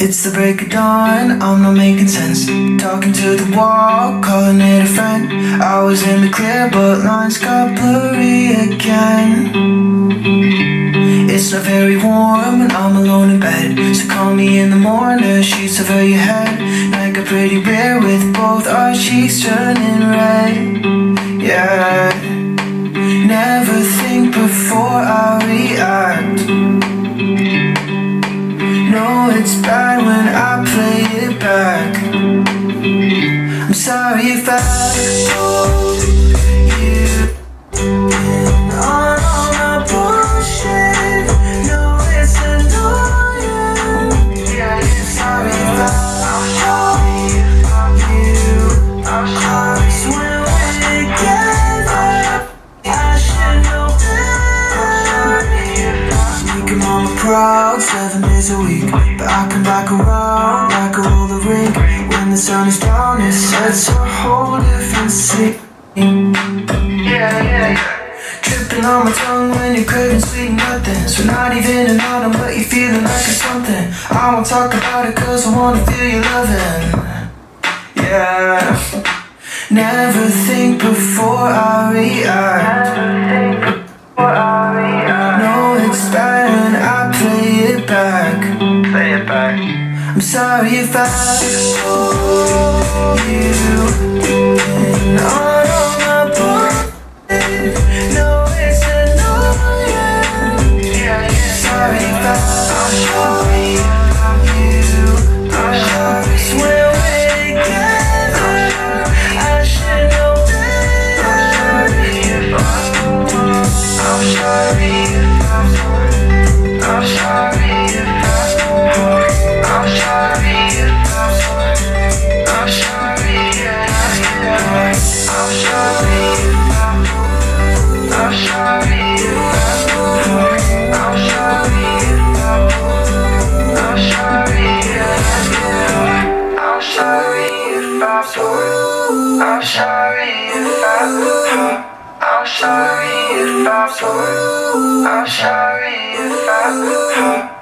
It's the break of dawn, I'm not making sense. Talking to the wall, calling it a friend. I was in the clear, but lines got blurry again. It's not very warm and I'm alone in bed, so call me in the morning, sheets over your head. Night got pretty rare with both our cheeks turning red. Yeah, never think before I react. No, it's bad when I play it back. I'm sorry if I told you in on all my bullshit. No, it's annoying. Yeah, sorry if I told you. Cause when we're together, I should know better. Making mama proud 7 days a week, but I come back around like a roller rink. When the sun is down, it sets a whole different scene. Yeah. Tripping on my tongue when you're craving sweet nothings. We're not even in autumn, but you're feeling like it's something. I won't talk about it cause I wanna feel your loving. Yeah. Never think before I react. No, it's bad when I play it back. I'm sorry if I told you in on all my bullshit. No, it's annoying. Sorry if I told you. Cause when we're together, I should know better. I'm sorry if I'm sorry if I'm sorry if I'm sorry, yeah. I'm sorry if I'm sorry if I'm sorry if I'm sorry, yeah. I'm sorry if I'm sorry if I'm sorry if I'm sorry if I'm